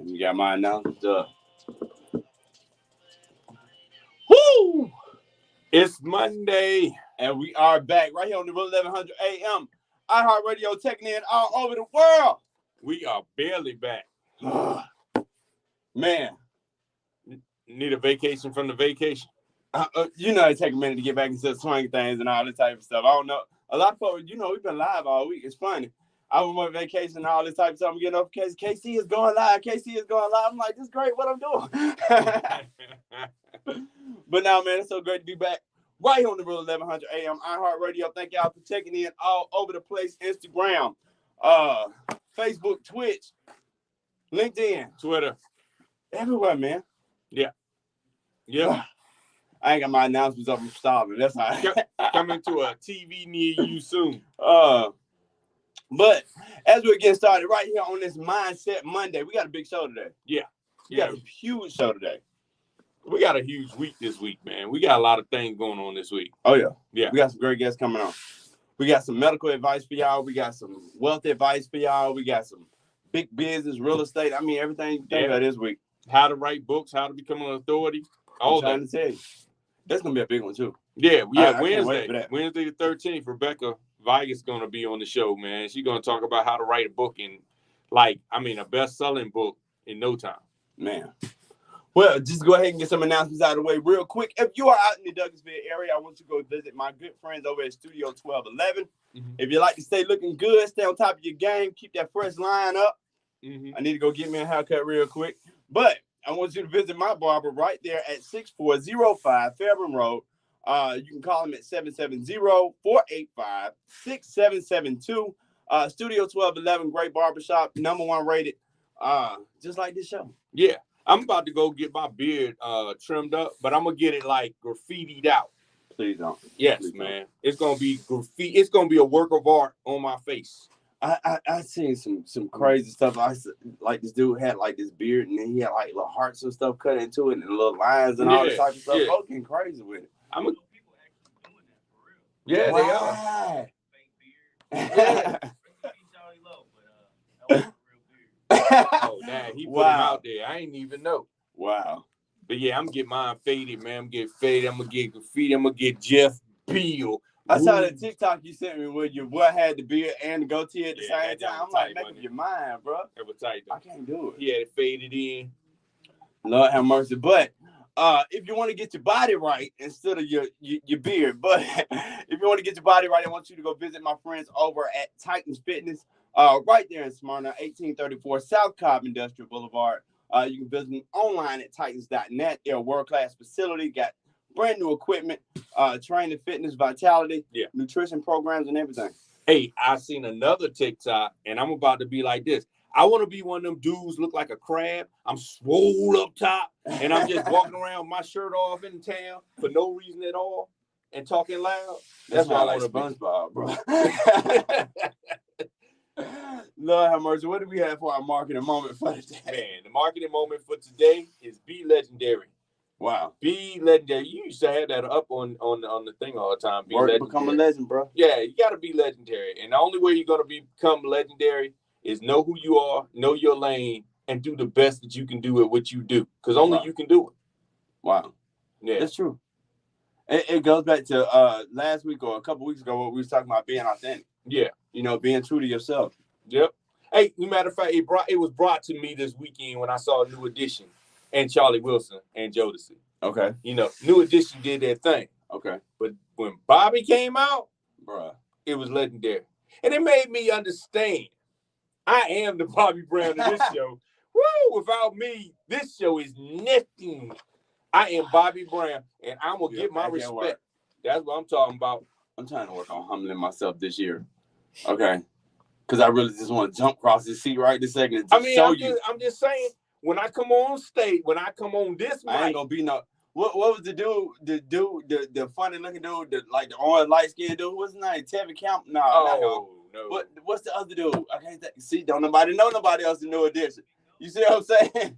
You got my announcements up. Woo! It's Monday, and we are back right here on the 1100 AM. iHeartRadio taking in all over the world. We are barely back. Man, need a vacation from the vacation. You know, it take a minute to get back into the swing things and all this type of stuff. I don't know. A lot of folks, you know, we've been live all week. It's funny. I was on vacation and all this type of stuff. I'm getting notifications. KC is going live. KC is going live. I'm like, this is great. What I'm doing. But now, man, it's so great to be back right here on the Real 1100 AM iHeartRadio. Thank y'all for checking in all over the place. Instagram, Facebook, Twitch, LinkedIn, Twitter, everywhere, man. Yeah. I ain't got my announcements up. I'm starving. That's how coming to a TV near you soon. But as we're getting started right here on this Mindset Monday, we got a big show today. Yeah. We got a huge show today. We got a huge week this week, man. We got a lot of things going on this week. Oh, yeah. Yeah. We got some great guests coming on. We got some medical advice for y'all. We got some wealth advice for y'all. We got some big business, real estate. I mean, everything you think about this week. How to write books, how to become an authority. All that. I'm trying to tell you. That's going to be a big one, too. Yeah, Wednesday the 13th, Rebecca Vigas going to be on the show, man. She's going to talk about how to write a book a best-selling book in no time. Man. Well, just go ahead and get some announcements out of the way real quick. If you are out in the Douglasville area, I want you to go visit my good friends over at Studio 1211. Mm-hmm. If you like to stay looking good, stay on top of your game, keep that fresh line up. Mm-hmm. I need to go get me a haircut real quick. But I want you to visit my barber right there at 6405 Fairburn Road. You can call him at 770-485-6772. Studio 1211, great barbershop, #1 rated, just like this show. Yeah, I'm about to go get my beard trimmed up, but I'm going to get it like graffitied out. Please don't. Yes, please man. Don't. It's going to be graffiti. It's going to be a work of art on my face. I seen some crazy stuff. Like this dude had like this beard, and then he had like little hearts and stuff cut into it, and little lines and all this type of stuff. Folks getting crazy with it. People actually doing that for real. Yeah, wow. They are. Oh, damn, he put him out there. I ain't even know. Wow. But yeah, I'm getting mine faded, man. I'm getting faded. I'm gonna get graffiti. I'm gonna get Jeff Beal. I saw that TikTok you sent me where your boy had the beard and the goatee at the same time. I'm like, make up your mind, bro. It was tight, though. I can't do it. He had it faded in. Lord have mercy. But if you want to get your body right instead of your beard, but if you want to get your body right, I want you to go visit my friends over at Titans Fitness, right there in Smyrna, 1834 South Cobb Industrial Boulevard. You can visit them online at titans.net. They're a world-class facility, got brand new equipment, training, fitness, vitality, nutrition programs, and everything. Hey, I seen another TikTok, and I'm about to be like this. I want to be one of them dudes look like a crab. I'm swole up top, and I'm just walking around with my shirt off in town for no reason at all and talking loud. That's why I want to be SpongeBob, bro. Lord have mercy. What do we have for our marketing moment for today? Man, the marketing moment for today is Be Legendary. Wow. Be legendary. You used to have that up on the thing all the time. Become a legend, bro. Yeah, you got to be legendary. And the only way you're going to become legendary is know who you are, know your lane, and do the best that you can do at what you do. Because only you can do it. Wow. Yeah. That's true. It goes back to last week or a couple weeks ago what we was talking about being authentic. Yeah. You know, being true to yourself. Yep. Hey, matter of fact, it was brought to me this weekend when I saw New Edition and Charlie Wilson and Jodeci. Okay. You know, New Edition did their thing. Okay. But when Bobby came out, bruh, it was legendary. And it made me understand I am the Bobby Brown of this show. Woo! Without me, this show is nothing. I am Bobby Brown, and I'm going to get my respect. That's what I'm talking about. I'm trying to work on humbling myself this year. Okay? Because I really just want to jump across this seat right this second to show you. I'm just saying, when I come on stage, when I come on this mic, I ain't going to be no... What was the dude, the funny looking dude, the orange light skinned dude? What's his name? Tevin Camp? No. What's the other dude? I can't see. Don't nobody know nobody else in New Edition. You see what I'm saying?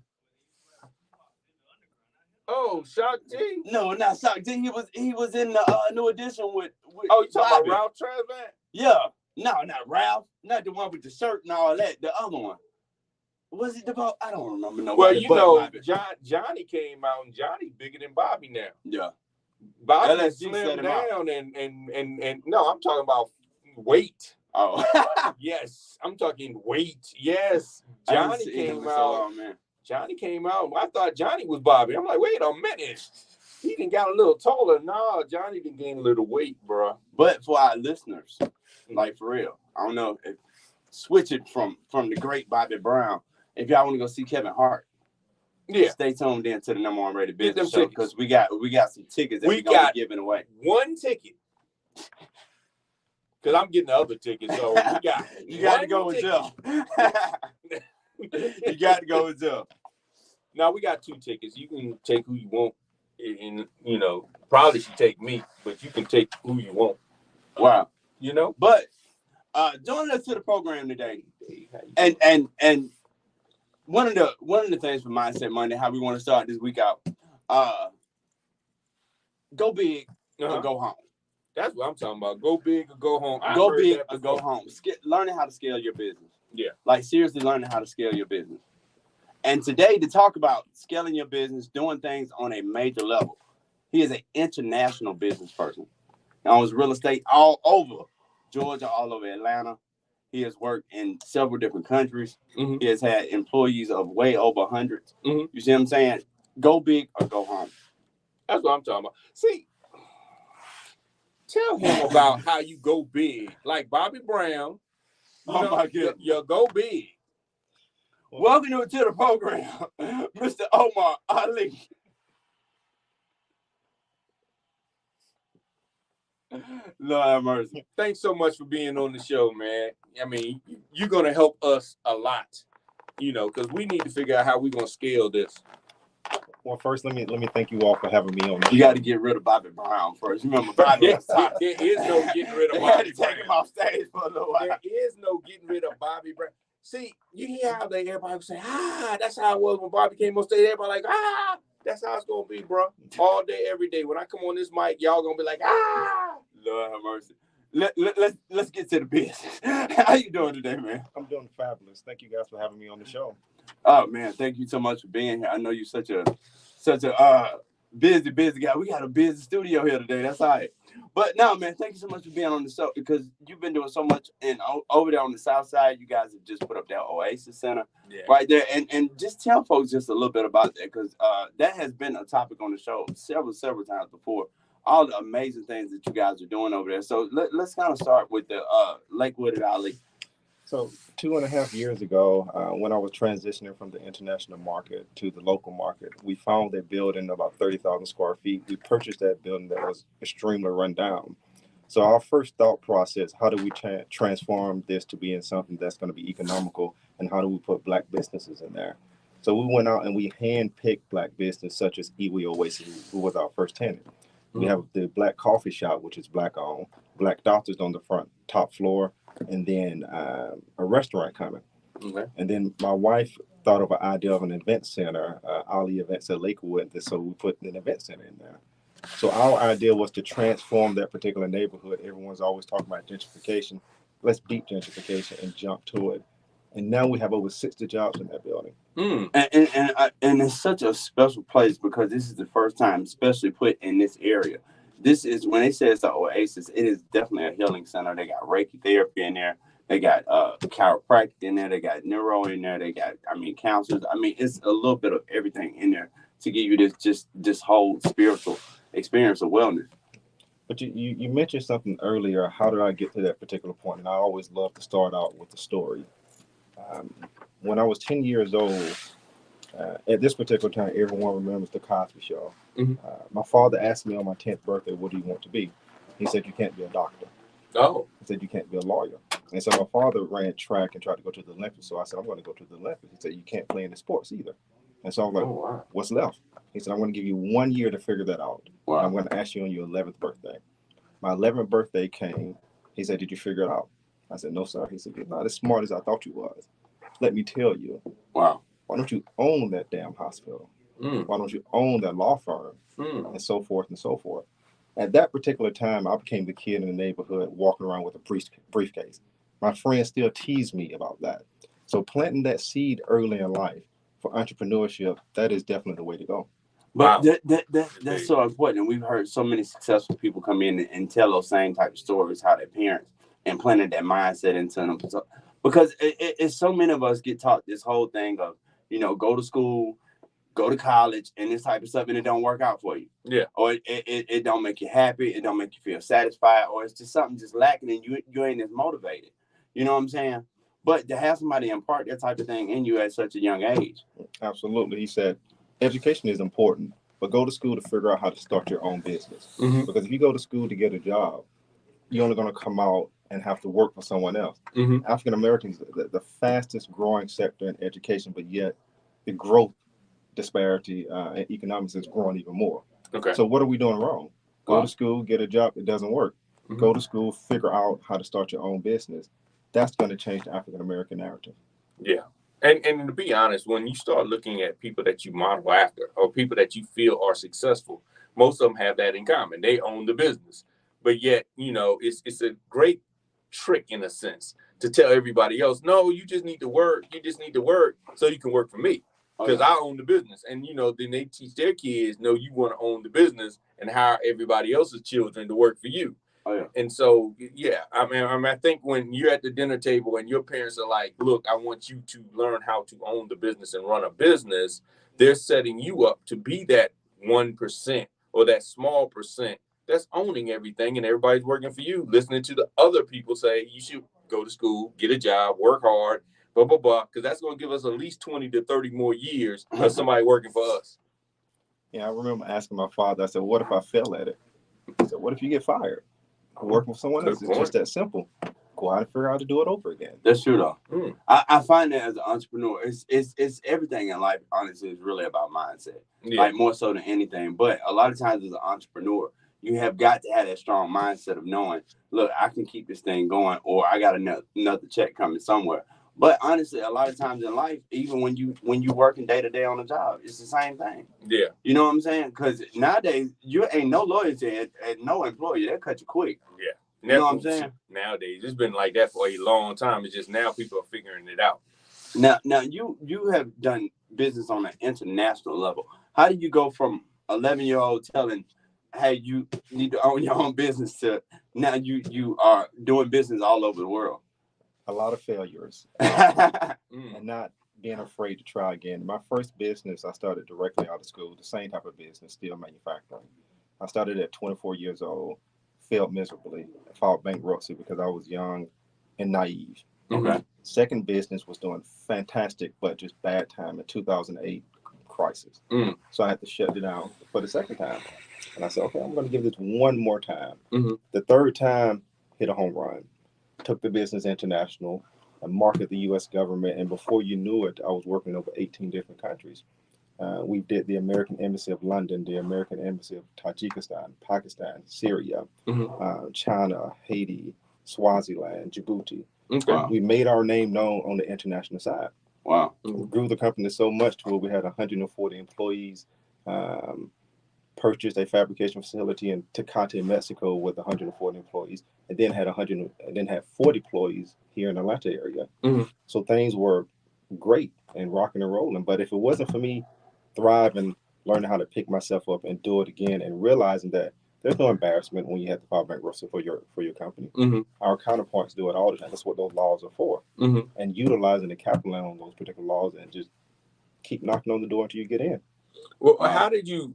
Oh, Shock G? No, not Shock G. He was in the New Edition with you talking about Ralph Tresvant? Yeah. No, not Ralph. Not the one with the shirt and all that. The other one. Was it the Bobby? I don't remember nobody. Well, you know, Johnny came out, and Johnny bigger than Bobby now. Yeah. Bobby slimmed down, and no, I'm talking about weight. Oh, yes, I'm talking weight. Yes, Johnny came out. So long, man. Johnny came out. I thought Johnny was Bobby. I'm like, wait a minute. He done got a little taller. No, Johnny done gained a little weight, bro. But for our listeners, like for real, I don't know if switch it from the great Bobby Brown. If y'all want to go see Kevin Hart, yeah, stay tuned in to the Number One Rated Business Show because we got some tickets that we're gonna be giving away. One ticket. Because I'm getting the other tickets, so we got you got to go with Jeff. You got to go with Jeff. Now we got 2 tickets. You can take who you want, and you know probably should take me, but you can take who you want. Wow, you know. But joining us to the program today, and one of the things for Mindset Monday, how we want to start this week out, go big or go home. That's what I'm talking about. Go big or go home. Go big or go home. Learning how to scale your business. Yeah. Like seriously learning how to scale your business. And today to talk about scaling your business, doing things on a major level. He is an international business person. He owns real estate all over Georgia, all over Atlanta. He has worked in several different countries. Mm-hmm. He has had employees of way over hundreds. Mm-hmm. You see what I'm saying? Go big or go home. That's what I'm talking about. See, tell him about how you go big. Like Bobby Brown. Oh, my goodness. You go big. Welcome to the program, Mr. Omar Ali. Lord have mercy. Thanks so much for being on the show, man. I mean, you're going to help us a lot, you know, because we need to figure out how we're going to scale this. Well, first, let me thank you all for having me on. You got to get rid of Bobby Brown first. Remember, Bobby was top. There is no getting rid of Bobby Brown. They had to Brown. take him off stage for a little while. There is no getting rid of Bobby Brown. See, you hear how everybody would say, that's how it was when Bobby came on stage. Everybody like, that's how it's going to be, bro. All day, every day. When I come on this mic, y'all going to be like, Lord have mercy. Let's get to the business. How you doing today, man? I'm doing fabulous. Thank you guys for having me on the show. Oh, man, thank you so much for being here. I know you're such a busy guy. We got a busy studio here today. That's all right. But no, man, thank you so much for being on the show because you've been doing so much. And over there on the south side, you guys have just put up that Oasis Center right there. And just tell folks just a little bit about that because that has been a topic on the show several times before. All the amazing things that you guys are doing over there. So let's kind of start with the Lakewood at Ali. So 2.5 years ago, when I was transitioning from the international market to the local market, we found a building about 30,000 square feet. We purchased that building that was extremely run down. So our first thought process, how do we transform this to being something that's going to be economical, and how do we put Black businesses in there? So we went out and we handpicked Black business such as Iwi Oasis, who was our first tenant. Mm-hmm. We have the Black coffee shop, which is Black owned, Black doctors on the top floor, and then a restaurant coming. Okay. And then my wife thought of an idea of an event center, Ali Events at Lakewood, so we put an event center in there. So our idea was to transform that particular neighborhood. Everyone's always talking about gentrification. Let's beat gentrification and jump to it. And now we have over 60 jobs in that building. And it's such a special place because this is the first time, especially put in this area. This is, when they say it's an Oasis, it is definitely a healing center. They got Reiki therapy in there. They got chiropractic in there. They got neuro in there. They got, counselors. It's a little bit of everything in there to give you this whole spiritual experience of wellness. But you mentioned something earlier. How did I get to that particular point? And I always love to start out with the story. When I was 10 years old, at this particular time, everyone remembers the Cosby Show. Mm-hmm. My father asked me on my 10th birthday, what do you want to be? He said, you can't be a doctor. Oh. He said, you can't be a lawyer. And so my father ran track and tried to go to the Olympics. So I said, I'm going to go to the Olympics. He said, you can't play in the sports either. And so I'm like, wow. What's left? He said, I'm going to give you 1 year to figure that out. Wow. I'm going to ask you on your 11th birthday. My 11th birthday came. He said, did you figure it out? I said, no, sir. He said, you're not as smart as I thought you was. Let me tell you. Wow. Why don't you own that damn hospital? Why don't you own that law firm? And so forth and so forth. At that particular time, I became the kid in the neighborhood walking around with a briefcase. My friends still tease me about that. So planting that seed early in life for entrepreneurship, that is definitely the way to go. But Wow. that's so important. And we've heard so many successful people come in and tell those same type of stories, how their parents implanted that mindset into them. So, because it's so many of us get taught this whole thing of, go to school, go to college, and this type of stuff, and it don't work out for you. Yeah. Or it don't make you happy. It don't make you feel satisfied. Or it's just something just lacking, and you ain't as motivated. You know what I'm saying? But to have somebody impart that type of thing in you at such a young age. Absolutely. He said, education is important, but go to school to figure out how to start your own business. Mm-hmm. Because if you go to school to get a job, you're only going to come out and have to work for someone else. Mm-hmm. African Americans, the fastest growing sector in education, but yet the growth disparity in economics is growing even more. Okay. So what are we doing wrong? Go to school, get a job. It doesn't work. Mm-hmm. Go to school, figure out how to start your own business. That's going to change the African American narrative. Yeah. And to be honest, when you start looking at people that you model after or people that you feel are successful, most of them have that in common. They own the business. But yet, it's a great trick in a sense to tell everybody else, no, you just need to work. You just need to work so you can work for me because I own the business. And, then they teach their kids, no, you want to own the business and hire everybody else's children to work for you. Oh, yeah. And so, yeah, I think when you're at the dinner table and your parents are like, look, I want you to learn how to own the business and run a business, they're setting you up to be that 1% or that small percent that's owning everything and everybody's working for you, listening to the other people say you should go to school, get a job, work hard, blah, blah, blah, because that's going to give us at least 20 to 30 more years of somebody working for us. Yeah, I remember asking my father, I said, what if I fail at it? He said, what if you get fired? Working for someone else. It's just that simple. Go out and figure out how to do it over again. That's true, though. Mm. I find that as an entrepreneur, it's everything in life, honestly, is really about mindset. Yeah. Like more so than anything. But a lot of times as an entrepreneur, you have got to have that strong mindset of knowing, look, I can keep this thing going or I got another check coming somewhere. But honestly, a lot of times in life, even when you working day to day on a job, it's the same thing. Yeah. You know what I'm saying? Because nowadays, you ain't no loyalty at no employer. They'll cut you quick. Yeah. You know what I'm saying? Nowadays, it's been like that for a long time. It's just now people are figuring it out. Now you have done business on an international level. How do you go from 11-year-old telling, hey, you need to own your own business to now you are doing business all over the world? A lot of failures and not being afraid to try again. My first business, I started directly out of school, the same type of business, steel manufacturing. I started at 24 years old, failed miserably, filed bankruptcy because I was young and naive. Okay. Second business was doing fantastic, but just bad time in 2008 crisis. So I had to shut it down for the second time. And I said, okay, I'm going to give this one more time. The third time, hit a home run. Took the business international and marketed the U.S. government. And before you knew it, I was working in over 18 different countries. We did the American Embassy of London, the American Embassy of Tajikistan, Pakistan, Syria, China, Haiti, Swaziland, Djibouti. Okay. We made our name known on the international side. Wow. We grew the company so much to where we had 140 employees, purchased a fabrication facility in Tecate, Mexico with 140 employees, and then had 40 employees here in the Atlanta area. So things were great and rocking and rolling. But if it wasn't for me thriving, learning how to pick myself up and do it again, and realizing that there's no embarrassment when you have to file bankruptcy for your company. Our counterparts do it all the time. That's what those laws are for. And utilizing the capital on those particular laws and just keep knocking on the door until you get in. Well, how did you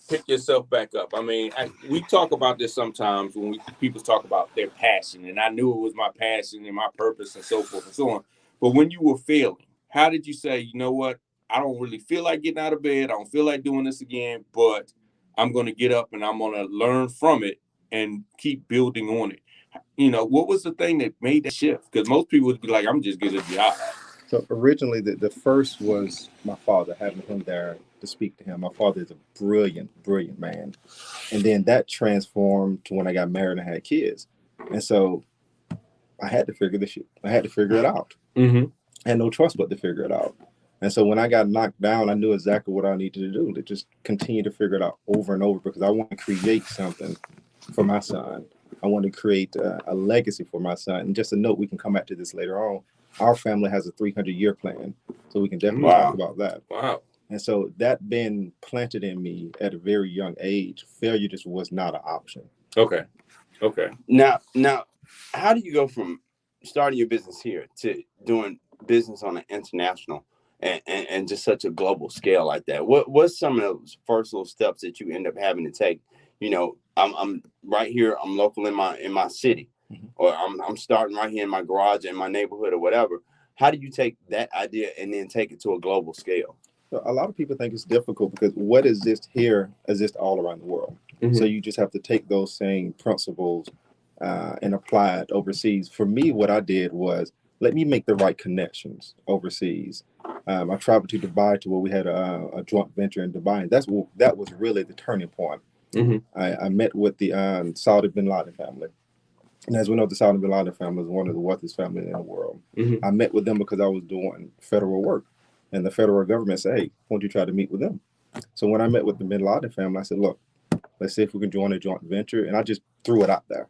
pick yourself back up? I mean, we talk about this sometimes when people talk about their passion, and I knew it was my passion and my purpose and so forth and so on. But when you were failing, how did you say, you know what? I don't really feel like getting out of bed. I don't feel like doing this again, but I'm going to get up and I'm going to learn from it and keep building on it. What was the thing that made that shift? Because most people would be like, I'm just good at the job. So originally, the first was my father, having him there to speak to him. My father is a brilliant, brilliant man. And then that transformed to when I got married and had kids. And so I had to figure it out. I had no choice but to figure it out. And so when I got knocked down, I knew exactly what I needed to do, to just continue to figure it out over and over, because I want to create something for my son. I want to create a legacy for my son. And just a note, we can come back to this later on. our family has a 300-year plan, so we can definitely Wow. talk about that. Wow. And so that been planted in me at a very young age. Failure just was not an option. Okay. Okay. Now, how do you go from starting your business here to doing business on an international and just such a global scale like that? What's some of those first little steps that you end up having to take? You know, I'm right here. I'm local in my city, or I'm starting right here in my garage in my neighborhood or whatever. How do you take that idea and then take it to a global scale? So a lot of people think it's difficult because what exists here exists all around the world. Mhm. So you just have to take those same principles and apply it overseas. For me, what I did was let me make the right connections overseas. I traveled to Dubai to where we had a joint venture in Dubai, and that was really the turning point. Mhm. I met with the Saudi bin Laden family. And as we know, the Saudi bin Laden family is one of the wealthiest families in the world. Mhm. I met with them because I was doing federal work. And the federal government said, hey, why don't you try to meet with them? So when I met with the bin Laden family, I said, look, let's see if we can join a joint venture. And I just threw it out there.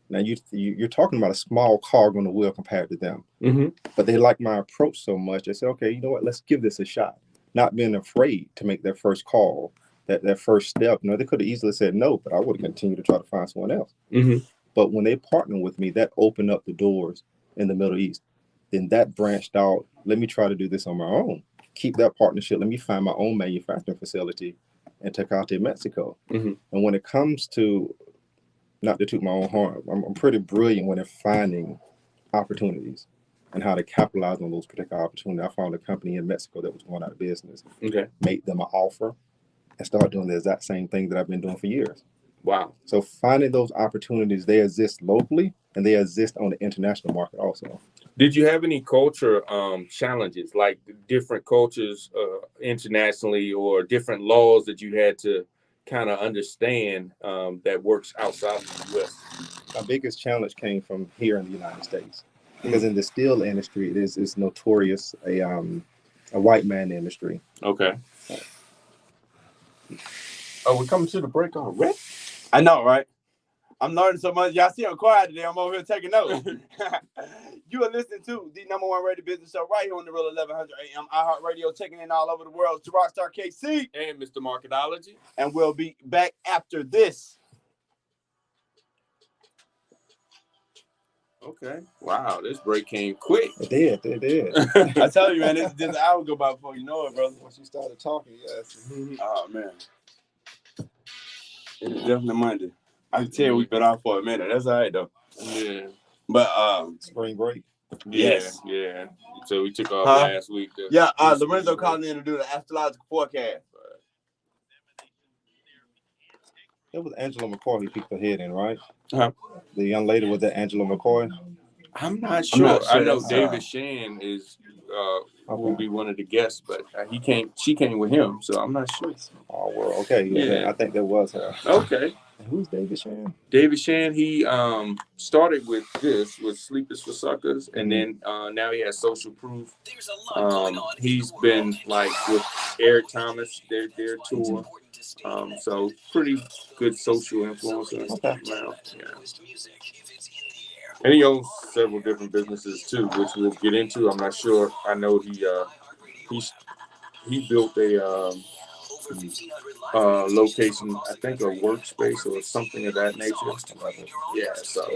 Now, you're talking about a small cog on the wheel compared to them. Mhm. But they liked my approach so much, they said, okay, you know what, let's give this a shot. Not being afraid to make that first call, that first step. You know, they could have easily said no, but I would have continued to try to find someone else. Mhm. But when they partnered with me, that opened up the doors in the Middle East. Then that branched out. Let me try to do this on my own. Keep that partnership. Let me find my own manufacturing facility in Tecate, Mexico. Mhm. And when it comes to, not to toot my own horn, I'm pretty brilliant when it's finding opportunities and how to capitalize on those particular opportunities. I found a company in Mexico that was going out of business, Okay. made them an offer, and started doing the exact same thing that I've been doing for years. Wow. So finding those opportunities, they exist locally and they exist on the international market also. Did you have any culture challenges, like different cultures internationally, or different laws that you had to kind of understand that works outside of the U.S.? My biggest challenge came from here in the United States, because in the steel industry, it's notorious a white man industry. Okay. Oh, we're coming to the break already? I know, right? I'm learning so much. Y'all see I'm quiet today. I'm over here taking notes. You are listening to the #1 rated business show right here on the Real 1100 AM iHeartRadio, taking in all over the world. It's Rockstar KC. And Mr. Marketology. And we'll be back after this. Okay. Wow, this break came quick. It did. I tell you, man, this an hour go by before you know it, brother. Once you started talking, yes. Oh, man. It is definitely Monday. I can tell we've been off for a minute. That's all right, though. Yeah. But, Spring break. Yes. Yeah. So we took off Huh? last week. Yeah, Lorenzo called in to do the astrological forecast. It was Angela McCoy who peeked her head in, right? Huh? The young lady, was that Angela McCoy? I'm not sure. I know That's, David Shan is will Okay. be one of the guests, but she came with him, so I'm not sure. Oh, well, okay. Yeah. I think that was her. Okay. And who's David Shan? David Shan, he started with Sleepers for Suckers, and then now he has Social Proof. He's been like with Eric Thomas, their tour. So pretty good social influencer. Okay. Now. Yeah. And he owns several different businesses too, which we'll get into. I'm not sure. I know he built a location, I think a workspace or something of that nature. Yeah, so.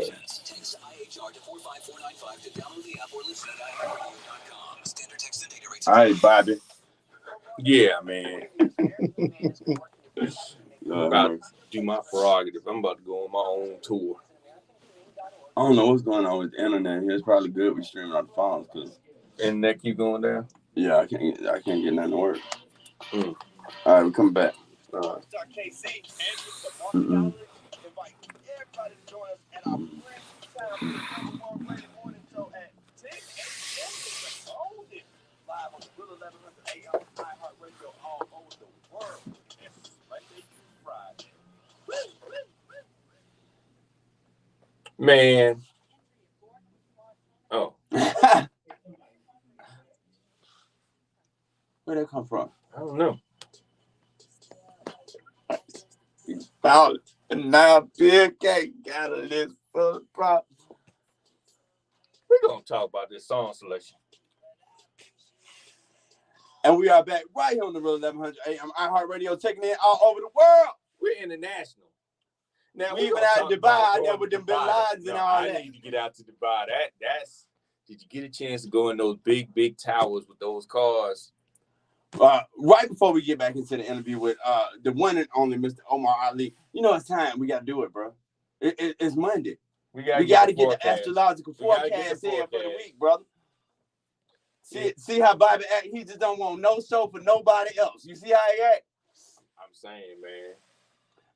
All right, Bobby. Yeah, man. I'm about to do my prerogative. I'm about to go on my own tour. I don't know what's going on with the internet here. It's probably good we streaming on the phones, cause and that keep going down. Yeah, I can't get nothing to work. All right, we come back. Man. Oh. Where'd that come from? I don't know. Found it. And now Bill Gates got a list full of problems. We're gonna talk about this song selection. And we are back right here on the Real 1100 AM iHeartRadio, taking it all over the world. We're international. Now We even out in Dubai out there with them Bin Ladens and all that. I need to get out to Dubai. That's. Did you get a chance to go in those big towers with those cars? Right before we get back into the interview with the one and only Mr. Omar Ali, you know it's time. We got to do it, bro. It's Monday. We got to get the astrological forecast in for the week, brother. See how Bobby act? He just don't want no show for nobody else. You see how he act? I'm saying, man.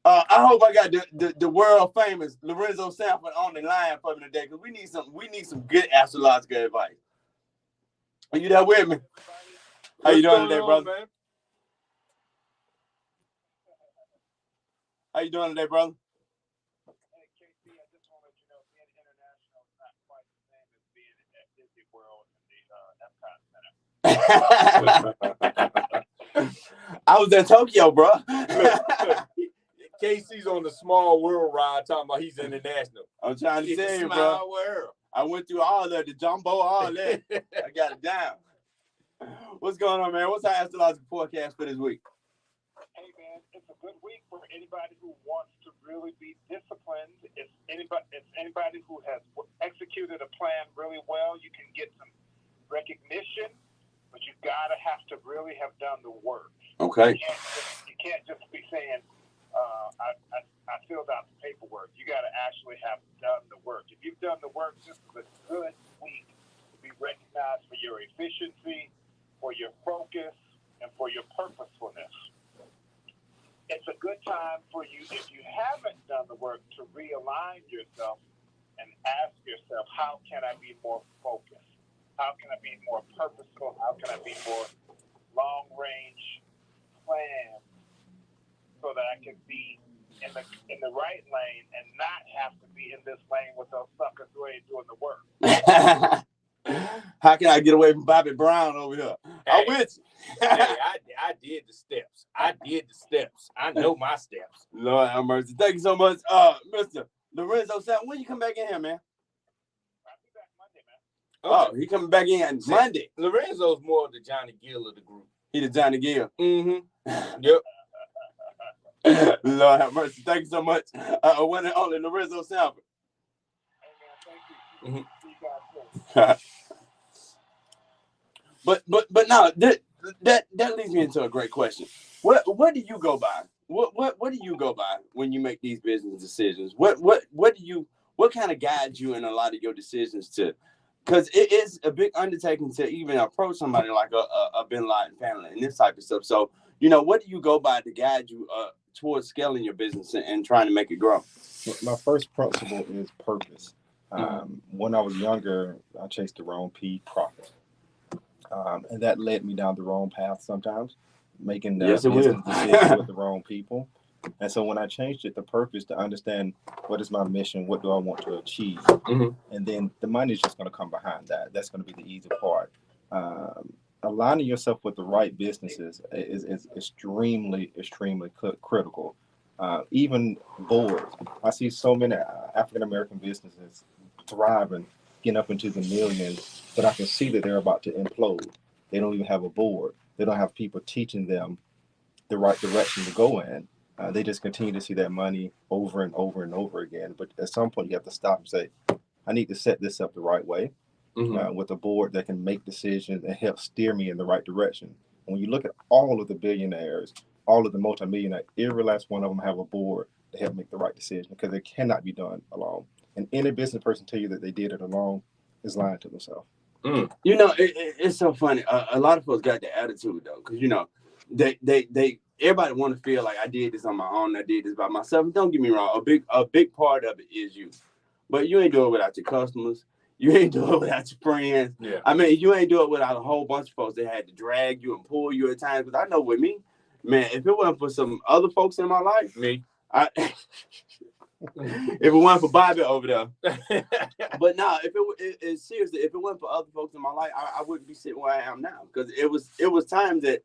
I hope I got the world famous Lorenzo Sanford on the line for me today, because we need some good astrological advice. Are you there with me? How you doing today, brother? Man? How you doing today, brother? Hey, KC, I just want to let you know, being international is not quite the same as being at Disney World and the Epcot Center. I was in Tokyo, bro. Look, KC's on the small world ride talking about he's international. I'm trying to tell you, bro. Small world. I went through all of the jumbo, all that. I got it down. What's going on, man? What's our astrological forecast for this week? Hey, man, it's a good week for anybody who wants to really be disciplined. It's anybody who has executed a plan really well. You can get some recognition, but you gotta have to really have done the work. Okay. You can't just be saying, I filled out the paperwork. You got to actually have done the work. If you've done the work, this is a good week to be recognized for your efficiency, for your focus, and for your purposefulness. It's a good time for you, if you haven't done the work, to realign yourself and ask yourself, how can I be more focused? How can I be more purposeful? How can I be more long-range plan, so that I can be in the right lane and not have to be in this lane with those suckers who ain't doing the work. How can I get away from Bobby Brown over here? Hey, I'm with you. Hey, I did the steps. I know my steps. Lord have mercy. Thank you so much, Mr. Lorenzo Sanford. When you come back in here, man? I'll be back Monday, man. Oh, he coming back in Monday. Lorenzo's more of the Johnny Gill of the group. He the Johnny Gill. Mm-hmm. Yep. Lord have mercy. Thank you so much. One and only Lorenzo Sanford. Hey, man, thank you. Mm-hmm. See you guys soon. But no, that leads me into a great question. What do you go by? What do you go by when you make these business decisions? What kind of guides you in a lot of your decisions to? Because it is a big undertaking to even approach somebody like a Bin Laden family and this type of stuff. So, what do you go by to guide you towards scaling your business and trying to make it grow? My first principle is purpose. When I was younger, I chased the wrong profit. And that led me down the wrong path sometimes, making business decisions with the wrong people. And so when I changed it, the purpose to understand what is my mission, what do I want to achieve, and then the money is just going to come behind that. That's going to be the easy part. Aligning yourself with the right businesses is extremely critical. Even boards, I see so many African American businesses thriving, getting up into the millions, but I can see that they're about to implode. They don't even have a board. They don't have people teaching them the right direction to go in. They just continue to see that money over and over and over again. But at some point, you have to stop and say, I need to set this up the right way with a board that can make decisions and help steer me in the right direction. When you look at all of the billionaires, all of the multimillionaires, every last one of them have a board to help make the right decision, because it cannot be done alone. And any business person tell you that they did it alone is lying to themselves. It's so funny. A lot of folks got the attitude though, because they everybody want to feel like I did this on my own. I did this by myself. Don't get me wrong. A big part of it is you, but you ain't do it without your customers. You ain't do it without your friends. Yeah. I mean, you ain't do it without a whole bunch of folks that had to drag you and pull you at times. Because I know with me, man, if it wasn't for some other folks in my life, if it wasn't for Bobby over there, but no, it's seriously, if it wasn't for other folks in my life, I wouldn't be sitting where I am now. Because it was times that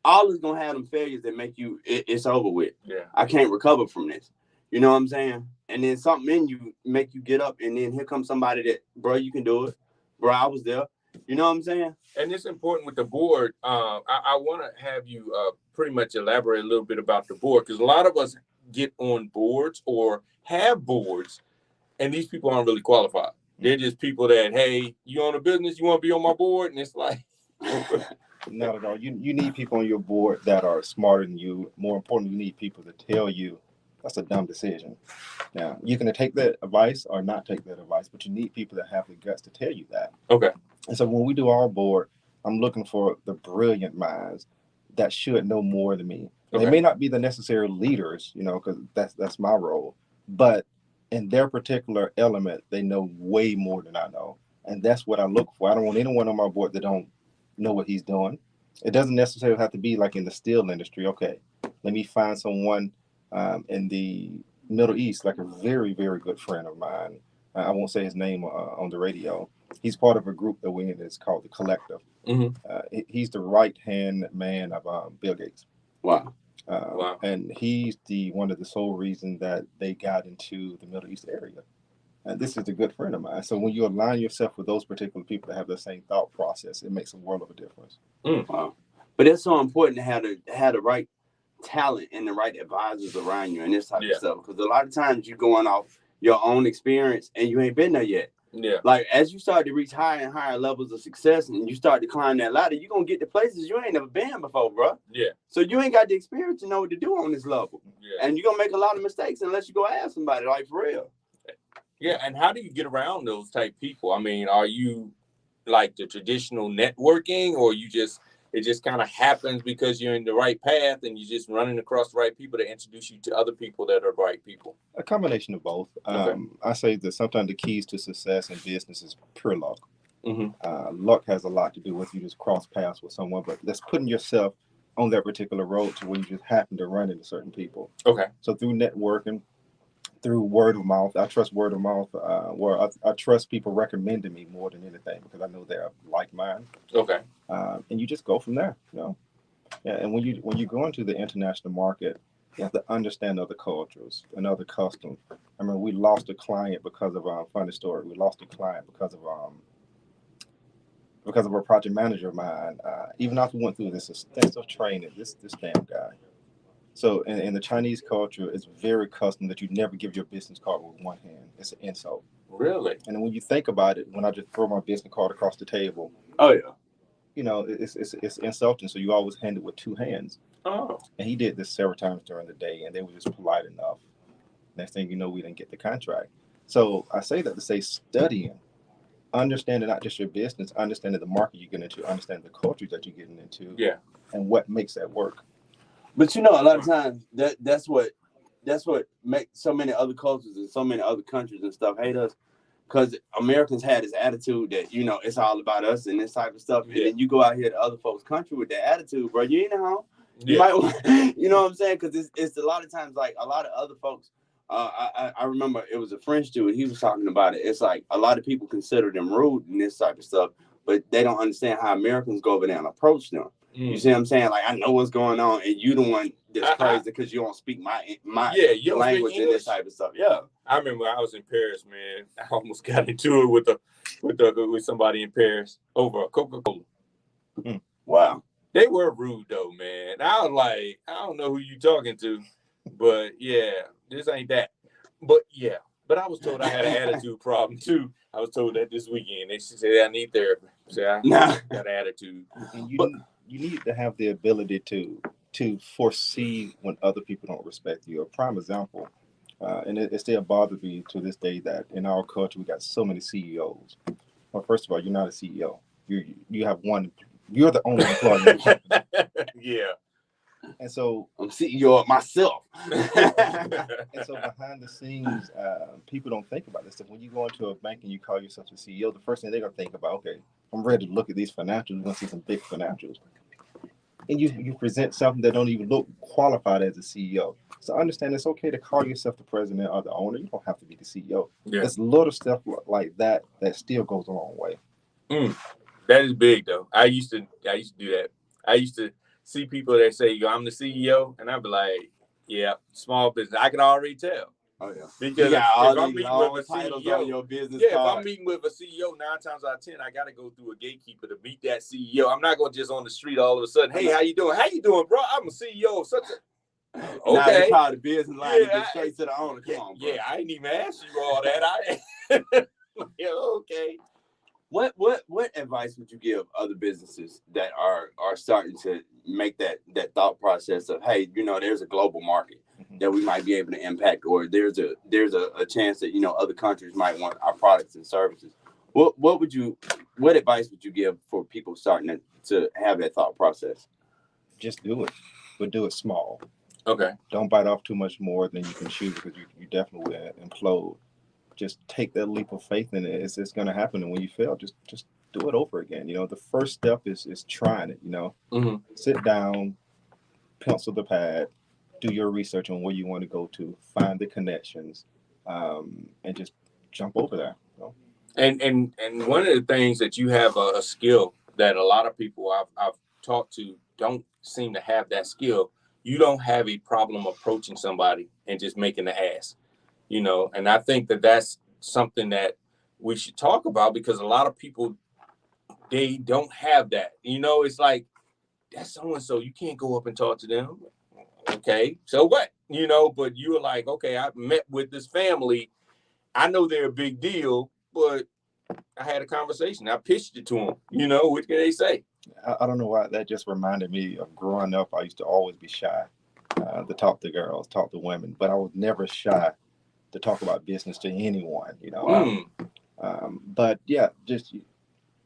all is gonna have them failures that make you it's over with. Yeah, I can't recover from this. You know what I'm saying? And then something in you make you get up, and then here comes somebody that, bro, you can do it. bro, I was there. You know what I'm saying? And it's important with the board. I want to have you pretty much elaborate a little bit about the board, because a lot of us get on boards or have boards, and these people aren't really qualified. They're just people that, hey, you own a business, you want to be on my board, and it's like, not at all. You need people on your board that are smarter than you. More importantly, you need people to tell you that's a dumb decision. Now, you can take that advice or not take that advice, but you need people that have the guts to tell you that. okay. And so when we do our board, I'm looking for the brilliant minds that should know more than me. Okay. They may not be the necessary leaders, you know, because that's my role, but in their particular element, they know way more than I know. And that's what I look for. I don't want anyone on my board that don't know what he's doing. It doesn't necessarily have to be like in the steel industry. Okay, let me find someone in the Middle East, like a very, very good friend of mine. I won't say his name on the radio. He's part of a group that we in. It's called the Collective. He's the right-hand man of Bill Gates. Wow. Wow. And he's one of the sole reasons that they got into the Middle East area. And this is a good friend of mine. So when you align yourself with those particular people that have the same thought process, it makes a world of a difference. Wow. But it's so important to have the right talent and the right advisors around you and this type of stuff. Because a lot of times you're going off your own experience and you ain't been there yet. Yeah. Like as you start to reach higher and higher levels of success and you start to climb that ladder, you're gonna get to places you ain't never been before, bro. Yeah. So you ain't got the experience to know what to do on this level. Yeah. And you're gonna make a lot of mistakes unless you go ask somebody, like for real. Yeah. And how do you get around those type people? I mean, are you like the traditional networking, or it just kind of happens because you're in the right path and you're just running across the right people to introduce you to other people that are the right people? A combination of both. Okay. I say that sometimes the keys to success in business is pure luck. Mm-hmm. Luck has a lot to do with you just cross paths with someone, but that's putting yourself on that particular road to where you just happen to run into certain people. Okay. So through networking, through word of mouth, I trust word of mouth, where I trust people recommending me more than anything because I know they're like mine. Okay. And you just go from there, you know. Yeah, and when you go into the international market, you have to understand other cultures and other customs. I mean, we lost a client because of funny story. We lost a client because of a project manager of mine. Even after we went through this extensive training, this damn guy. So in the Chinese culture, it's very custom that you never give your business card with one hand. It's an insult. Really? And then when you think about it, when I just throw my business card across the table, Oh yeah. you know, it's insulting. So you always hand it with two hands. Oh. And he did this several times during the day, and they were just polite enough. Next thing you know, we didn't get the contract. So I say that to say studying, understanding not just your business, understanding the market you get into, understanding the cultures that you're getting into, and what makes that work. But you know, a lot of times that's what makes so many other cultures and so many other countries and stuff hate us, because Americans had this attitude that, you know, it's all about us and this type of stuff. And then you go out here to other folks' country with that attitude, bro. You ain't at home. You might, you know what I'm saying? Because it's a lot of times like a lot of other folks. I remember it was a French dude. He was talking about it. It's like a lot of people consider them rude and this type of stuff, but they don't understand how Americans go over there and approach them. You see what I'm saying? Like, I know what's going on, and you the one that's crazy because you don't speak my you language and this type of stuff. Yeah, I remember I was in Paris, man. I almost got into it with somebody in Paris over a Coca-Cola. Wow, they were rude though, man. I was like, I don't know who you talking to, but yeah, this ain't that. But yeah, but I was told I had an attitude problem too. I was told that this weekend. They said I need therapy. So I got an attitude. And you need to have the ability to foresee when other people don't respect you. A prime example, and it still bothers me to this day that in our culture we got so many CEOs. Well, first of all, you're not a CEO. You have one. You're the only employee. Yeah. And so I'm CEO of myself. And so behind the scenes, people don't think about this stuff. When you go into a bank and you call yourself a CEO, the first thing they're gonna think about, okay, I'm ready to look at these financials. We're gonna see some big financials. And you present something that don't even look qualified as a CEO. So understand it's okay to call yourself the president or the owner. You don't have to be the CEO. Yeah. There's little stuff like that still goes a long way. That is big though. I used to do that. I used to see people that say, I'm the CEO, and I'd be like, yeah, small business. I can already tell. Oh yeah. Because You got if all I'm these meeting long with a titles CEO, on your business yeah, if card. I'm meeting with a CEO 9 times out of 10, I got to go through a gatekeeper to meet that CEO. I'm not going to just on the street all of a sudden, hey, how you doing? How you doing, bro? I'm a CEO of such a... Now they Okay. call the business line to get straight to the owner. Come Yeah, on, bro. yeah, I ain't even asked you all that. Yeah, okay. What advice would you give other businesses that are starting to make that thought process of, hey, there's a global market that we might be able to impact, or there's a chance that other countries might want our products and services. What advice would you give for people starting to have that thought process? Just do it, but do it small. Okay. Don't bite off too much more than you can chew, because you definitely will implode. Just take that leap of faith, and it's going to happen. And when you fail, just do it over again. The first step is trying it. Mm-hmm. Sit down, pencil the pad, do your research on where you want to go to, find the connections, and just jump over there. And one of the things that you have a skill that a lot of people I've talked to don't seem to have that skill. You don't have a problem approaching somebody and just making the ass, and I think that that's something that we should talk about, because a lot of people, they don't have that. It's like, that's so-and-so, you can't go up and talk to them. Okay, so what? But you were like, okay, I met with this family. I know they're a big deal, but I had a conversation. I pitched it to them. What can they say? I don't know why that just reminded me of growing up. I used to always be shy to talk to girls, talk to women, but I was never shy to talk about business to anyone. But yeah, just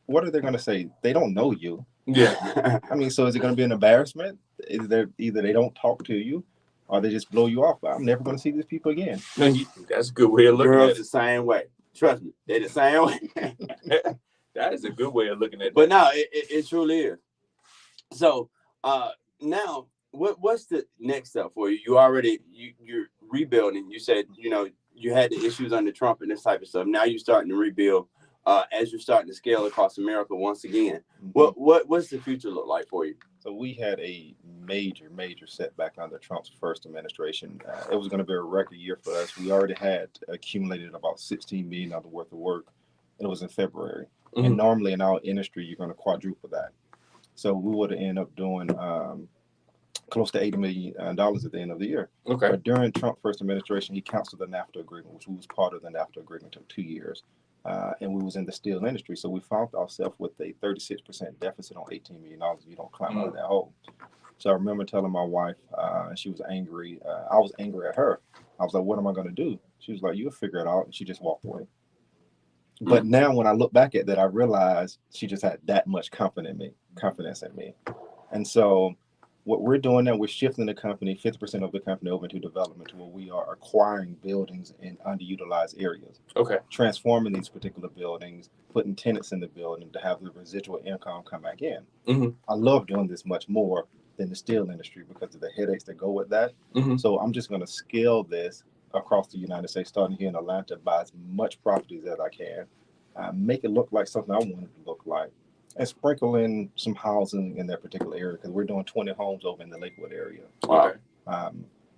what are they going to say? They don't know you. Yeah. I mean, so is it going to be an embarrassment? Either they don't talk to you, or they just blow you off. But I'm never going to see these people again. That's a good way of looking Girls at it. the same way. Trust me, they're the same way. That is a good way of looking at it. But no, it truly is. So now, what's the next step for you? You're rebuilding. You said you had the issues under Trump and this type of stuff. Now you're starting to rebuild as you're starting to scale across America once again. Mm-hmm. What's the future look like for you? So we had a major setback under Trump's first administration. It was going to be a record year for us. We already had accumulated about $16 million worth of work. It was in February. Mm-hmm. And normally in our industry, you're going to quadruple that. So we would have ended up doing close to $80 million at the end of the year. Okay. But during Trump's first administration, he canceled the NAFTA agreement, which was part of the NAFTA agreement, took 2 years. And we was in the steel industry. So we found ourselves with a 36% deficit on $18 million. You don't climb out of that hole. So I remember telling my wife, she was angry. I was angry at her. I was like, what am I going to do? She was like, you'll figure it out. And she just walked away. But now when I look back at that, I realized she just had that much confidence in me. And so what we're doing now, we're shifting the company, 50% of the company over into development, to where we are acquiring buildings in underutilized areas. Okay. Transforming these particular buildings, putting tenants in the building to have the residual income come back in. Mm-hmm. I love doing this much more than the steel industry because of the headaches that go with that. Mm-hmm. So I'm just going to scale this across the United States, starting here in Atlanta, buy as much property as I can, make it look like something I want it to look like, and sprinkle in some housing in that particular area, because we're doing 20 homes over in the Lakewood area. Wow.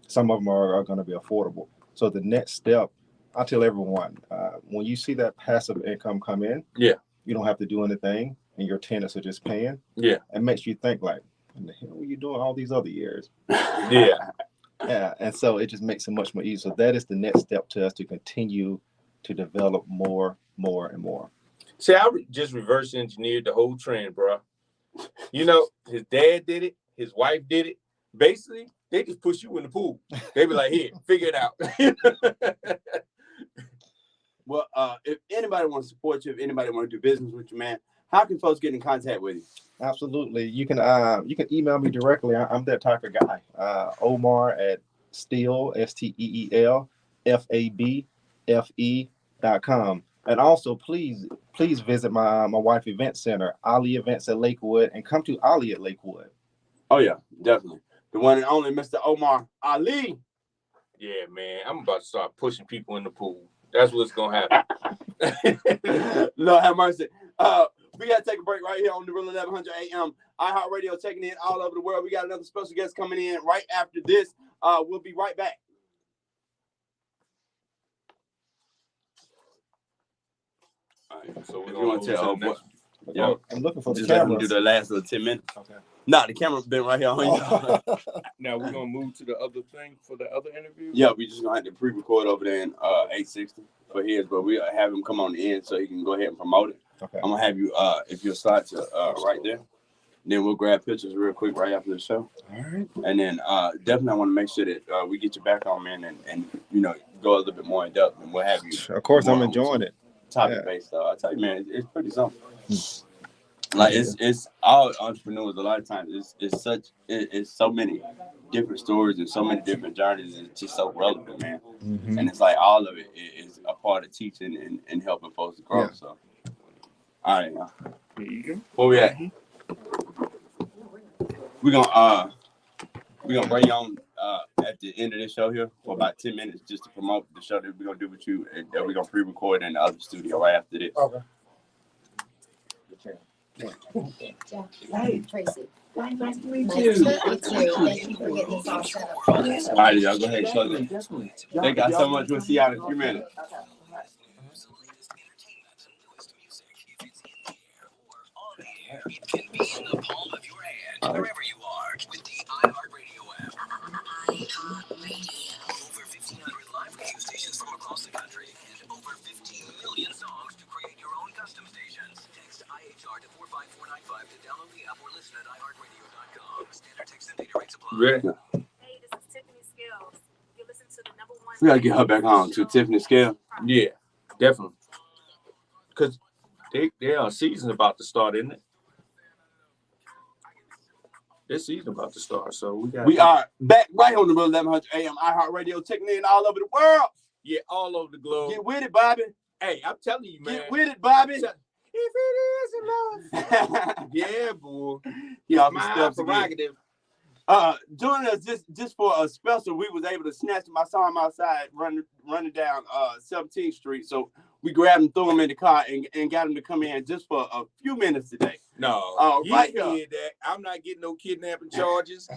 Some of them are going to be affordable. So the next step, I tell everyone, when you see that passive income come in, yeah, you don't have to do anything, and your tenants are just paying. Yeah. It makes you think like, what the hell were you doing all these other years? Yeah. Yeah, and so it just makes it much more easy. So that is the next step to us to continue to develop more and more. See, I just reverse engineered the whole trend, bro. His dad did it. His wife did it. Basically, they just push you in the pool. They be like, here, figure it out. Well, if anybody wants to support you, if anybody want to do business with you, man, how can folks get in contact with you? Absolutely. You can email me directly. I'm that type of guy. Omar at Steel, STEEL, FABFE.com. And also, please visit my wife event center, Ali Events at Lakewood, and come to Ali at Lakewood. Oh yeah, definitely. The one and only Mr. Omar Ali. Yeah, man. I'm about to start pushing people in the pool. That's what's gonna happen. Lord have mercy. We gotta take a break right here on the Real 1100 AM. iHeartRadio taking it all over the world. We got another special guest coming in right after this. We'll be right back. All right. So we're If gonna you want move to to tell the next. yeah, I'm looking for the just let him cameras. do the last little 10 minutes. Okay. Nah, the camera's been right here on you. Now we're gonna move to the other thing for the other interview. Yeah, we just gonna have to pre-record over there in 860 for his, but we have him come on the end so he can go ahead and promote it. Okay. I'm gonna have you if you'll slide to right there. Then we'll grab pictures real quick right after the show. All right. And then definitely I want to make sure that we get you back on, man, and you know, go a little bit more in depth and we'll have you. Of course, I'm enjoying it. Topic based stuff. I tell you, man, it's pretty simple. Hmm. Like it's all entrepreneurs. A lot of times it's so many different stories and so many different journeys. It's just so relevant, man. Mm-hmm. And it's like all of it is a part of teaching and helping folks to grow. Yeah. So, all right, y'all. Here you go. Where we at? We're gonna bring you on at the end of this show here for about 10 minutes just to promote the show that we're gonna do with you, and we're gonna pre-record in the other studio right after this. Okay. Hey, Tracy. Nice to meet Nice to meet you too. Thank you for getting this all set up. All right, y'all go ahead and show them. Thank you so much. We'll see y'all in a few minutes. It can be in the palm of your hand, wherever you are, with the iHeartRadio app. Over 1,500 live radio stations from across the country, and over 15 million songs to create your own custom stations. Text IHR to 45495 to download the app or listen at iHeartRadio.com. Standard text and data rates apply. Ready? Hey, this is Tiffany Scales. You listen to the #1. We gotta get her back on to Tiffany Scale. Yeah, definitely. Cause their season about to start, isn't it? This season about to start, so We are back right on the 1100 AM iHeartRadio, taking in all over the world. Yeah, all over the globe. Get with it, Bobby. Hey, I'm telling you, man. Get with it, Bobby. If it isn't love, yeah, boy. He off his My steps again. prerogative. Joining us just for a special, we was able to snatch him. I saw him outside running down 17th Street. So we grabbed him, threw him in the car, and got him to come in just for a few minutes today. No, he right did that. I'm not getting no kidnapping charges.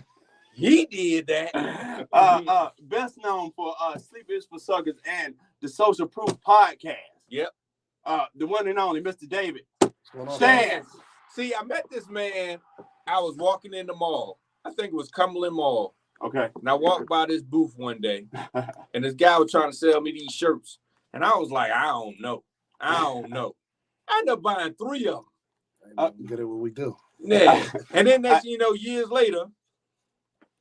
He did that. Best known for Sleep Is for Suckers and the Social Proof Podcast. Yep. The one and only Mr. David. Stan. See, I met this man. I was walking in the mall. I think it was Cumberland Mall. Okay. And I walked by this booth one day, and this guy was trying to sell me these shirts. And I was like, I don't know. I ended up buying 3 of them. Good at what we do. Yeah. And then next thing you know, years later,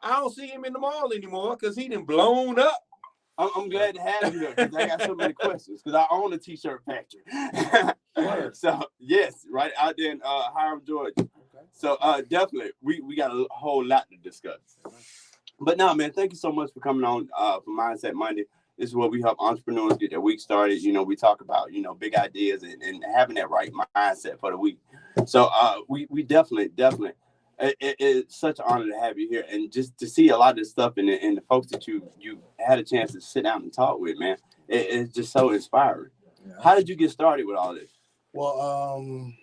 I don't see him in the mall anymore because he done blown up. I'm glad to have you here because I got so many questions because I own a t-shirt factory. So yes, right out there in Hiram, Georgia. Okay. So definitely we got a whole lot to discuss. But now, man, thank you so much for coming on for Mindset Monday. This is where we help entrepreneurs get their week started. You know, we talk about, you know, big ideas and having that right mindset for the week. So we definitely it's such an honor to have you here, and just to see a lot of this stuff and the folks that you had a chance to sit down and talk with, man. It's just so inspiring. Yeah. How did you get started with all this? Well,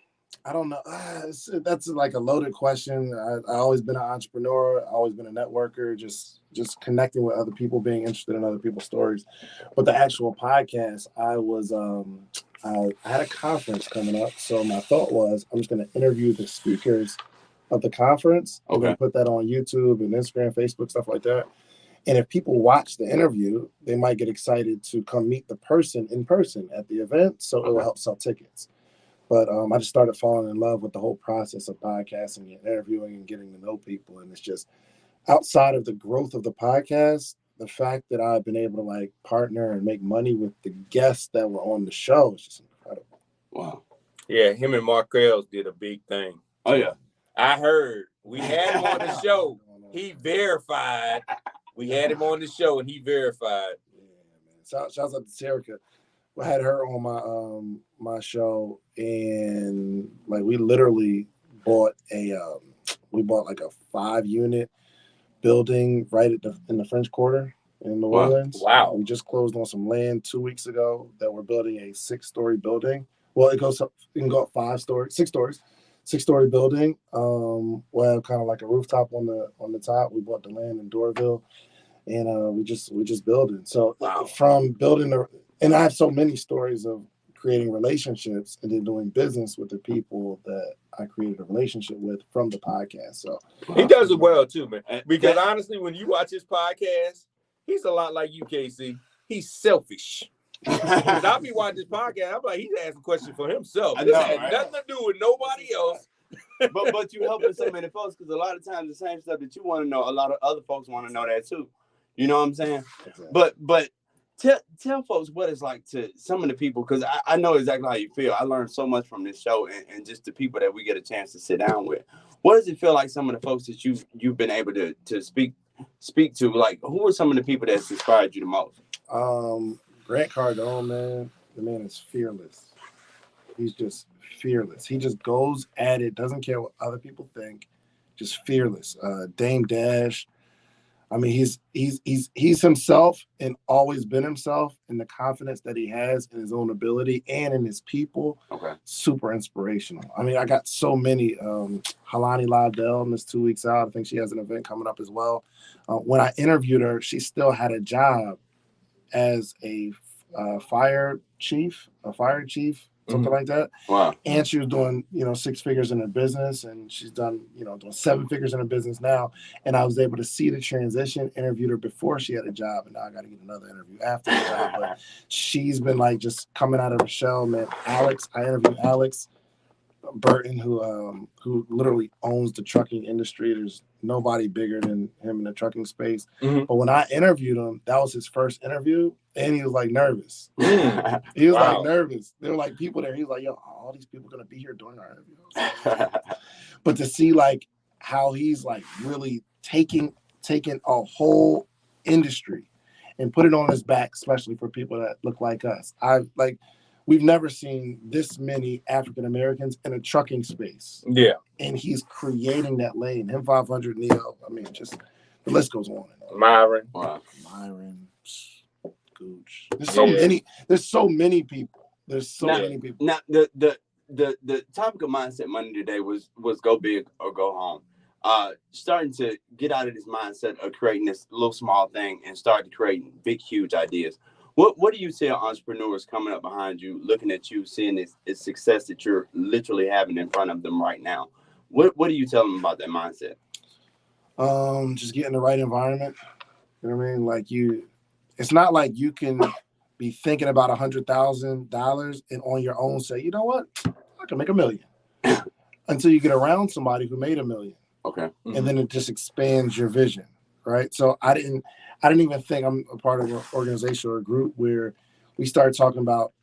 I don't know. That's like a loaded question. I always been an entrepreneur. I always been a networker. Just connecting with other people, being interested in other people's stories. But the actual podcast, I was I had a conference coming up, so my thought was I'm just going to interview the speakers of the conference. I'm going to put that on YouTube and Instagram, Facebook, stuff like that. And if people watch the interview, they might get excited to come meet the person in person at the event. So it will help sell tickets. But I just started falling in love with the whole process of podcasting and interviewing and getting to know people. And it's just outside of the growth of the podcast, the fact that I've been able to like partner and make money with the guests that were on the show is just incredible. Wow. Yeah, him and Markells did a big thing. Oh, yeah. I heard. We had him on the show. He verified. We had him on the show, and he verified. Yeah, man. Shouts out to Terica. I had her on my show, and like we literally bought like a 5-unit building right in the French Quarter in New Orleans. Wow. We just closed on some land 2 weeks ago that we're building a 6-story building. Well, it can go up 6 stories. 6-story building. We'll have kind of like a rooftop on the top. We bought the land in Doraville, and we just building. So from building and I have so many stories of creating relationships and then doing business with the people that I created a relationship with from the podcast. So he does it well too, man. Because honestly, when you watch his podcast, he's a lot like you, KC. He's selfish. Because I'll be watching this podcast, I'm like, he's asking questions for himself. This has nothing to do with nobody else. but you helping so many folks because a lot of times the same stuff that you want to know, a lot of other folks want to know that too. You know what I'm saying? Exactly. But tell folks what it's like to some of the people, because I know exactly how you feel. I learned so much from this show and just the people that we get a chance to sit down with. What does it feel like some of the folks that you've been able to speak to? Like, who are some of the people that's inspired you the most? Grant Cardone, man, the man is fearless. He's just fearless. He just goes at it, doesn't care what other people think, just fearless. Dame Dash. I mean, he's himself and always been himself, and the confidence that he has in his own ability and in his people. Okay. Super inspirational. I mean, I got so many. Halani Lavdell missed 2 weeks out. I think she has an event coming up as well. When I interviewed her, she still had a job as a fire chief, something like that. Wow. And she was doing, 6 figures in her business, and she's done, doing 7 figures in her business now. And I was able to see the transition, interviewed her before she had a job, and now I got to get another interview after the job. But she's been like just coming out of her shell, man. I interviewed Alex Burton, who literally owns the trucking industry. There's nobody bigger than him in the trucking space. Mm-hmm. But when I interviewed him, that was his first interview, and he was like nervous. Mm. He was Wow. like nervous. There were like people there. He was like, "Yo, all these people gonna be here during our interview." But to see like how he's like really taking a whole industry and put it on his back, especially for people that look like us. We've never seen this many African Americans in a trucking space. Yeah. And he's creating that lane. Him 500 Neo. I mean, just the list goes on. Myron. Wow. Myron, Gooch. There's so many. There's so many people. There's so many people. Now the topic of Mindset Monday today was go big or go home. Starting to get out of this mindset of creating this little small thing and start creating big, huge ideas. What do you tell entrepreneurs coming up behind you, looking at you, seeing this success that you're literally having in front of them right now? What do you tell them about that mindset? Just get in the right environment. You know what I mean? Like it's not like you can be thinking about $100,000 and on your own say, you know what, I can make $1 million. Until you get around somebody who made $1 million. Okay. Mm-hmm. And then it just expands your vision, right? So I didn't even think I'm a part of an organization or a group where we started talking about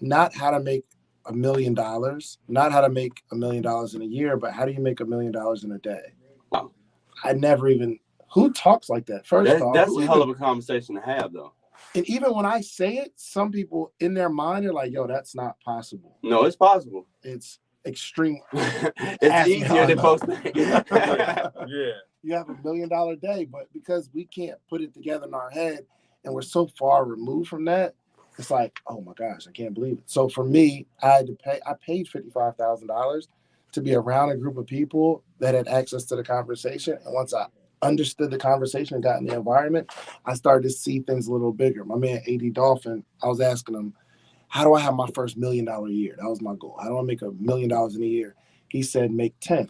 not how to make $1 million, not how to make $1 million in a year, but how do you make $1 million in a day? Wow. I never even, who talks like that? That's a hell of a conversation to have, though. And even when I say it, some people in their mind are like, yo, that's not possible. No, it's possible. It's extreme. It's easier than folks think. Yeah. You have $1 million day, but because we can't put it together in our head and we're so far removed from that, it's like, oh my gosh, I can't believe it. So for me, I paid $55,000 to be around a group of people that had access to the conversation. And once I understood the conversation and got in the environment, I started to see things a little bigger. My man, AD Dolphin, I was asking him, how do I have my first $1 million year? That was my goal. How do I make $1 million in a year? He said, make 10.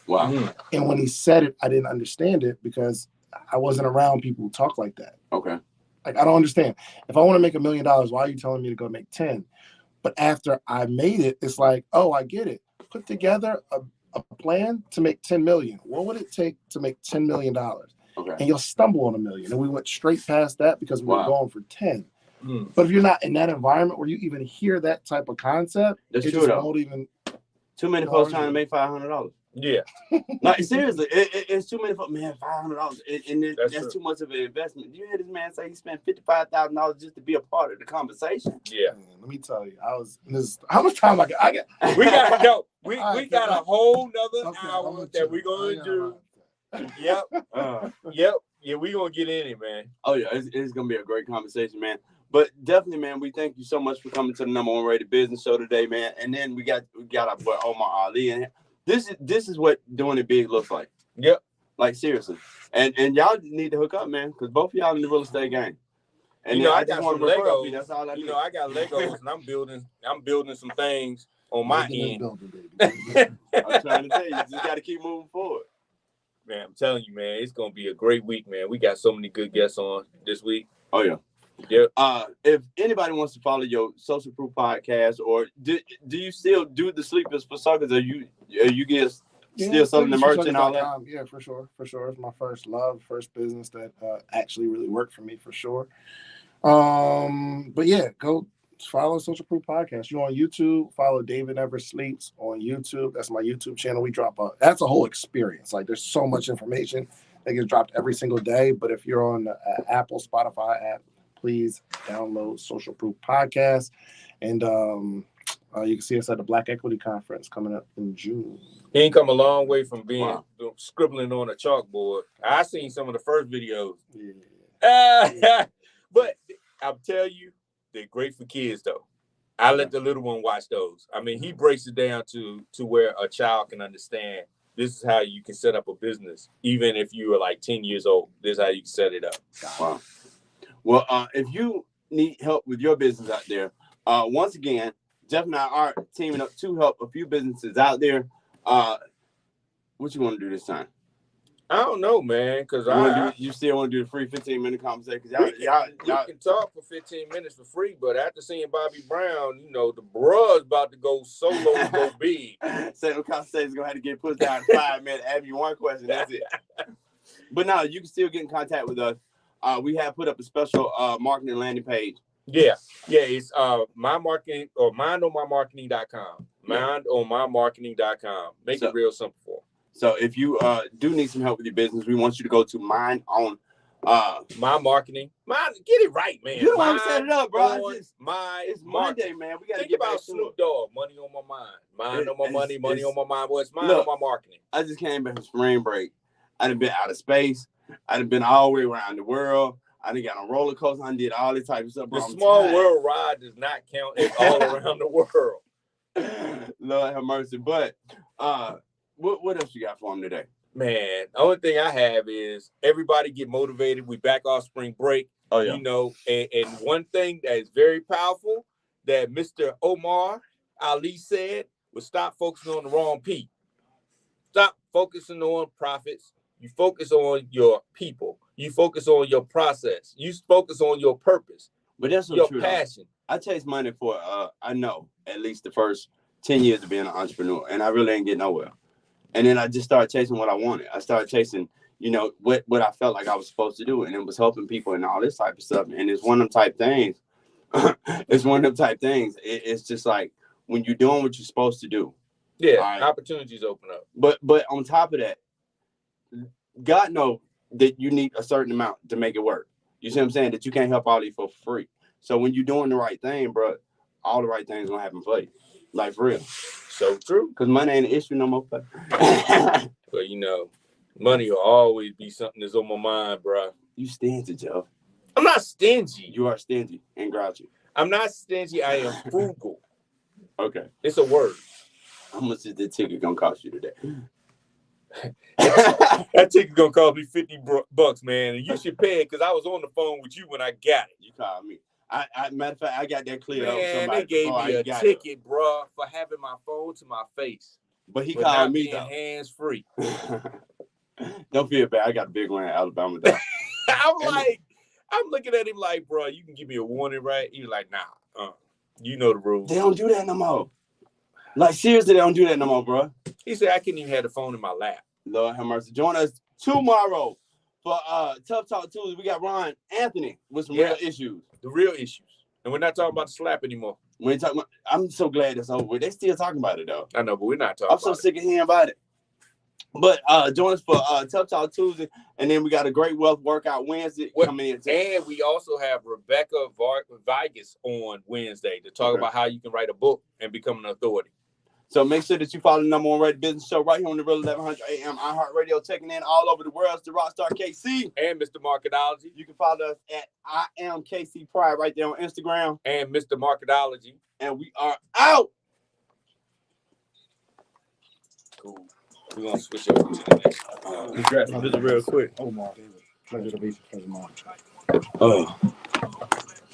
Wow. Mm-hmm. And when he said it, I didn't understand it because I wasn't around people who talk like that. Okay. Like, I don't understand. If I want to make $1 million, why are you telling me to go make 10? But after I made it, it's like, oh, I get it. Put together a plan to make 10 million. What would it take to make $10 million? Okay. And you'll stumble on $1 million. And we went straight past that because we were going for 10. Mm. But if you're not in that environment where you even hear that type of concept, That's it true, just though. won't even. Too many folks trying to make $500. Yeah. Like, seriously, it's too many folks. Man, $500, and that's too much of an investment. You hear this man say he spent $55,000 just to be a part of the conversation? Yeah. Man, let me tell you, how much time I got? We got we right, got a whole nother Okay, hour that we're gonna do. Yep. Yep. Yeah, we gonna get in it, man. Oh yeah, it's gonna be a great conversation, man. But definitely, man, we thank you so much for coming to the #1 rated business show today, man. And then we got our boy Omar Ali in here. This is what doing it big looks like. Yep. Like, seriously. And y'all need to hook up, man, because both of y'all in the real estate game. And you know, then I just got want some to refer Legos. you. That's all I You need. know, I got Legos, and I'm building some things on my Making and end. building, baby. I'm trying to tell you, you just got to keep moving forward. Man, I'm telling you, man, it's gonna be a great week, man. We got so many good guests on this week. Oh yeah. Yep. If anybody wants to follow your Social Proof podcast, or do you still do the Sleepers for Suckers? Are you guys still selling the merch and all that? Yeah, for sure. It's my first love, first business that actually really worked for me, for sure. But yeah, go follow Social Proof Podcast. You on YouTube? Follow David Never Sleeps on YouTube. That's my YouTube channel. We drop that's a whole experience. Like, there's so much information that gets dropped every single day. But if you're on the Apple, Spotify app, please download Social Proof Podcast, and you can see us at the Black Equity Conference coming up in June. He ain't come a long way from being scribbling on a chalkboard. I seen some of the first videos. Yeah. But I'll tell you, they're great for kids though. I let the little one watch those. I mean, he breaks it down to where a child can understand this is how you can set up a business. Even if you are like 10 years old, this is how you can set it up. Wow. Well, if you need help with your business out there, once again, Jeff and I are teaming up to help a few businesses out there. What you want to do this time? I don't know, man, because you still want to do the free 15-minute conversation? We can talk for 15 minutes for free, but after seeing Bobby Brown, you know, the bruh's about to go solo and go big. So the conversation's going to have to get put down in 5 minutes. Ask you one question, that's it. But no, you can still get in contact with us. We have put up a special marketing landing page. Yeah, it's my marketing or mindonmymarketing.com. Mindonmymarketing.com. Make it real simple for them. So if you do need some help with your business, we want you to go to Mind on My Marketing. Get it right, man. You don't want to set it up, bro. It's Monday, man. We got to Think get about back to Snoop it. Dogg. Money on my mind. Mind on my money. Money on my mind. Well, it's Mind on my marketing. I just came back from spring break. I done been out of space. I done been all the way around the world. I done got on roller coaster. I did all this type of stuff. The small world ride does not count as all around the world. Lord have mercy. But what else you got for him today? Man, the only thing I have is everybody get motivated. We back off spring break. Oh, yeah. You know, and one thing that is very powerful that Mr. Omar Ali said was stop focusing on the wrong P. Stop focusing on profits. You focus on your people. You focus on your process. You focus on your purpose. But that's so your true, passion. I chase money for I know at least the first 10 years of being an entrepreneur, and I really ain't getting nowhere. And then I just started chasing what I wanted. I started chasing, you know, what I felt like I was supposed to do, and it was helping people and all this type of stuff. And it's one of them type things. It's just like when you're doing what you're supposed to do. Yeah, opportunities open up. But on top of that, God knows that you need a certain amount to make it work. You see what I'm saying? That you can't help all these for free. So when you're doing the right thing, bro, all the right things gonna happen for you. Like, for real. So true. Because money ain't an issue no more. But, you know, money will always be something that's on my mind, bro. You stingy, Joe. I'm not stingy. You are stingy and grouchy. I'm not stingy. I am frugal. Okay. It's a word. How much is the ticket gonna cost you today? That ticket's gonna cost me $50, man, and you should pay it because I was on the phone with you when I got it. You called me. Matter of fact, I got that cleared up. Man, they gave me a ticket, bro, for having my phone to my face. But he called me though. Hands free. Don't feel bad. I got a big one in Alabama though. I'm looking at him like, bro, you can give me a warning, right? He's like, nah, you know the rules. They don't do that no more. Like, seriously, they don't do that no more, bro. He said I couldn't even have the phone in my lap. Lord have mercy. Join us tomorrow for Tough Talk Tuesday. We got Ron Anthony with some real issues. The real issues. And we're not talking about the slap anymore. We ain't talking about, I'm so glad it's over with. They still talking about it, though. I know, but we're not talking about it. I'm so sick of hearing about it. But join us for Tough Talk Tuesday. And then we got a great wealth workout Wednesday coming in. And we also have Rebecca Vargas on Wednesday to talk about how you can write a book and become an authority. So make sure that you follow the number one rated business show right here on the Real 1100 AM iHeartRadio, checking in all over the world. It's the Rockstar KC and Mr. Marketology. You can follow us at I am KC Pride right there on Instagram and Mr. Marketology. And we are out. Cool. We're gonna switch over to the next. This is real quick. Omar, David. Pleasure to be. Pleasure, Mom. Oh.